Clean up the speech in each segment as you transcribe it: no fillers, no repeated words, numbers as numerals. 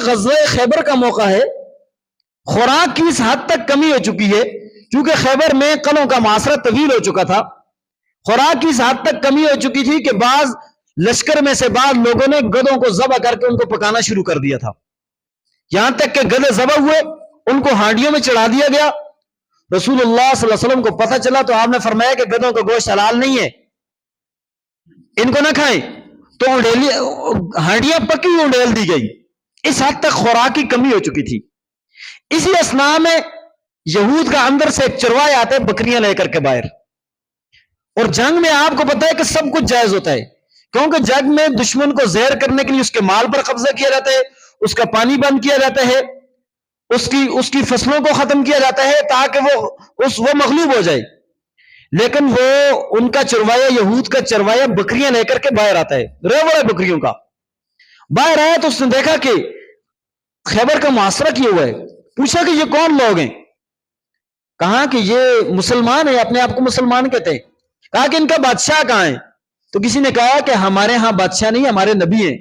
غزوہ خیبر کا موقع ہے، خوراک کی اس حد تک کمی ہو چکی ہے، کیونکہ خیبر میں قلعوں کا معاشرہ طویل ہو چکا تھا، خوراک کی اس حد تک کمی ہو چکی تھی کہ بعض لشکر میں سے بعض لوگوں نے گدھوں کو ذبح کر کے ان کو پکانا شروع کر دیا تھا، یہاں تک کہ گدھے ذبح ہوئے، ان کو ہانڈیوں میں چڑھا دیا گیا۔ رسول اللہ صلی اللہ علیہ وسلم کو پتہ چلا تو آپ نے فرمایا کہ گدھوں کا گوشت حلال نہیں ہے، ان کو نہ کھائیں، تو ہانڈیاں پکی انڈیل دی گئی۔ اس حد تک خوراک کی کمی ہو چکی تھی۔ اسی اثناء میں یہود کا اندر سے ایک چروائے آتے بکریاں لے کر کے باہر، اور جنگ میں آپ کو پتا ہے کہ سب کچھ جائز ہوتا ہے، کیونکہ جنگ میں دشمن کو زہر کرنے کے لیے اس کے مال پر قبضہ کیا جاتا ہے، اس کا پانی بند کیا جاتا ہے، اس کی فصلوں کو ختم کیا جاتا ہے تاکہ وہ مغلوب ہو جائے۔ لیکن وہ ان کا چروایا، یہود کا چروایا بکریاں لے کر کے باہر آتا ہے، ریوڑ ہے بکریوں کا، باہر آیا تو اس نے دیکھا کہ خیبر کا محاصرہ کیا ہوا ہے، پوچھا کہ یہ کون لوگ ہیں؟ کہا کہ یہ مسلمان ہیں، اپنے آپ کو مسلمان کہتے ہیں۔ کہا کہ ان کا بادشاہ کہاں ہے؟ تو کسی نے کہا کہ ہمارے ہاں بادشاہ نہیں، ہمارے نبی ہیں۔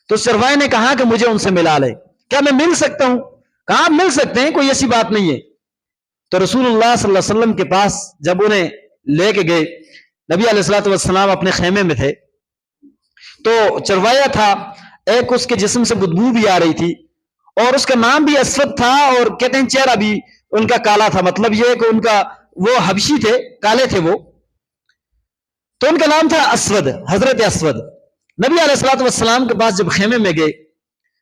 تو چروائے نے کہا کہ مجھے ان سے ملا لے، کیا میں مل سکتا ہوں؟ کہا آپ مل سکتے ہیں، کوئی ایسی بات نہیں ہے۔ تو رسول اللہ صلی اللہ علیہ وسلم کے پاس جب انہیں لے کے گئے، نبی علیہ الصلوۃ والسلام اپنے خیمے میں تھے، تو چروایا تھا، ایک اس کے جسم سے بدبو بھی آ رہی تھی، اور اس کا نام بھی اسود تھا، اور کہتے ہیں چہرہ بھی ان کا کالا تھا، مطلب یہ کہ ان کا وہ حبشی تھے، کالے تھے وہ، تو ان کا نام تھا اسود، حضرت اسود۔ نبی علیہ الصلوۃ والسلام کے پاس جب خیمے میں گئے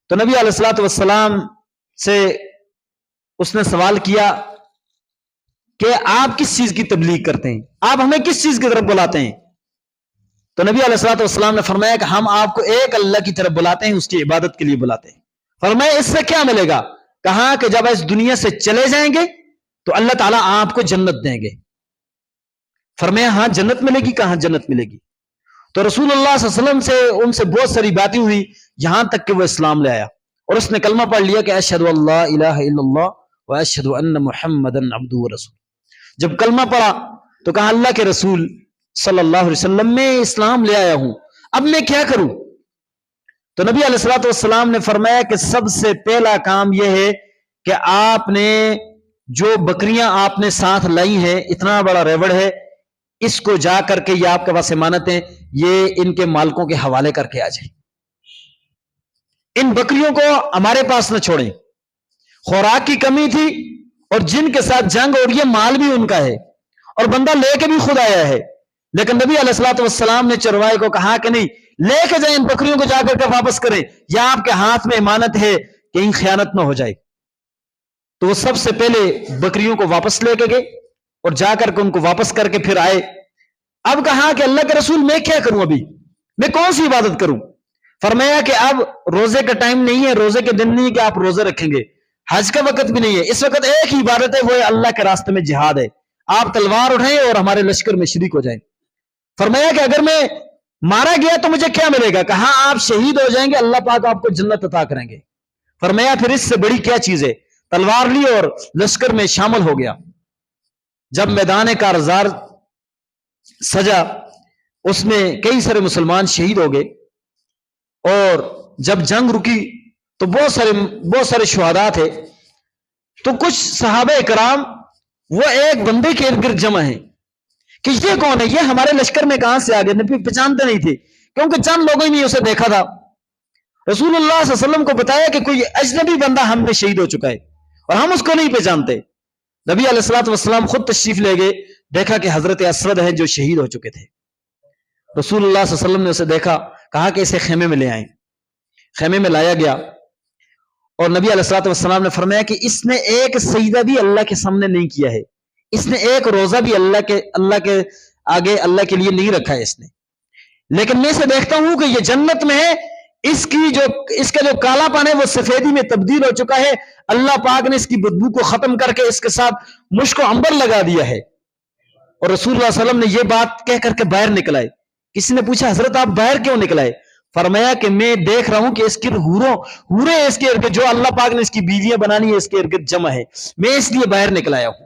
تو نبی علیہ الصلوۃ والسلام سے اس نے سوال کیا کہ آپ کس چیز کی تبلیغ کرتے ہیں، آپ ہمیں کس چیز کی طرف بلاتے ہیں؟ تو نبی علیہ الصلوۃ والسلام نے فرمایا کہ ہم آپ کو ایک اللہ کی طرف بلاتے ہیں، اس کی عبادت کے لیے بلاتے ہیں۔ فرمایا اس سے کیا ملے گا؟ کہا کہ جب اس دنیا سے چلے جائیں گے تو اللہ تعالیٰ آپ کو جنت دیں گے۔ فرمایا ہاں جنت ملے گی، کہاں جنت ملے گی؟ تو رسول اللہ صلی اللہ علیہ وسلم سے ان سے بہت ساری باتیں ہوئی، یہاں تک کہ وہ اسلام لے آیا اور اس نے کلمہ پڑھ لیا کہ اشہد ان لا الہ الا اللہ و اشہد ان محمدا عبدہ ورسولہ۔ جب کلمہ پڑھا تو کہا اللہ کے رسول صلی اللہ علیہ وسلم میں اسلام لے آیا ہوں، اب میں کیا کروں؟ تو نبی علیہ الصلوۃ والسلام نے فرمایا کہ سب سے پہلا کام یہ ہے کہ آپ نے جو بکریاں آپ نے ساتھ لائی ہیں، اتنا بڑا ریوڑ ہے، اس کو جا کر کے، یہ آپ کے پاس امانت ہے، یہ ان کے مالکوں کے حوالے کر کے آ جائیں، ان بکریوں کو ہمارے پاس نہ چھوڑیں۔ خوراک کی کمی تھی اور جن کے ساتھ جنگ، اور یہ مال بھی ان کا ہے اور بندہ لے کے بھی خود آیا ہے، لیکن نبی علیہ الصلوۃ والسلام نے چروائے کو کہا کہ نہیں، لے کے جائیں، ان بکریوں کو جا کر کے واپس کریں، یا آپ کے ہاتھ میں امانت ہے، کہیں خیانت نہ ہو جائے۔ تو وہ سب سے پہلے بکریوں کو واپس لے کے گئے اور جا کر کے ان کو واپس کر کے پھر آئے۔ اب کہا کہ اللہ کے رسول میں کیا کروں، ابھی میں کون سی عبادت کروں؟ فرمایا کہ اب روزے کا ٹائم نہیں ہے، روزے کے دن نہیں کہ آپ روزے رکھیں گے، حج کا وقت بھی نہیں ہے، اس وقت ایک ہی عبادت ہے، وہ اللہ کے راستے میں جہاد ہے، آپ تلوار اٹھائیں اور ہمارے لشکر میں شریک ہو جائیں۔ فرمایا کہ اگر میں مارا گیا تو مجھے کیا ملے گا؟ کہا آپ شہید ہو جائیں گے، اللہ پاک آپ کو جنت عطا کریں گے۔ فرمایا پھر اس سے بڑی کیا چیز ہے؟ تلوار لی اور لشکر میں شامل ہو گیا۔ جب میدان کارزار سجا، اس میں کئی سارے مسلمان شہید ہو گئے، اور جب جنگ رکی تو بہت سارے شہداء تھے، تو کچھ صحابہ کرام وہ ایک بندے کے ارد گرد جمع ہیں کہ یہ کون ہے، یہ ہمارے لشکر میں کہاں سے آ گئے؟ نبی پہچانتے نہیں تھے، کیونکہ چند لوگوں ہی نہیں اسے دیکھا تھا۔ رسول اللہ صلی اللہ علیہ وسلم کو بتایا کہ کوئی اجنبی بندہ ہم میں شہید ہو چکا ہے اور ہم اس کو نہیں پہچانتے۔ نبی علیہ الصلوۃ والسلام خود تشریف لے گئے، دیکھا کہ حضرت اسود ہے جو شہید ہو چکے تھے۔ رسول اللہ صلی اللہ علیہ وسلم نے اسے دیکھا، کہا کہ اسے خیمے میں لے آئیں۔ خیمے میں لایا گیا اور نبی علیہ الصلوۃ والسلام نے فرمایا کہ اس نے ایک سجدہ بھی اللہ کے سامنے نہیں کیا ہے، اس نے ایک روزہ بھی اللہ کے آگے اللہ کے لیے نہیں رکھا ہے اس نے، لیکن میں اسے دیکھتا ہوں کہ یہ جنت میں ہے، اس کا جو کالا پن ہے وہ سفیدی میں تبدیل ہو چکا ہے، اللہ پاک نے اس کی بدبو کو ختم کر کے اس کے ساتھ مشک و عنبر لگا دیا ہے۔ اور رسول اللہ صلی اللہ علیہ وسلم نے یہ بات کہہ کر کے باہر نکلائے۔ کسی نے پوچھا حضرت آپ باہر کیوں نکلائے؟ فرمایا کہ میں دیکھ رہا ہوں کہ اس کے حوریں اس کے ارد گرد، جو اللہ پاک نے اس کی بیویاں بنانی ہے اس کے ارد گرد جمع ہے، میں اس لیے باہر نکلایا ہوں۔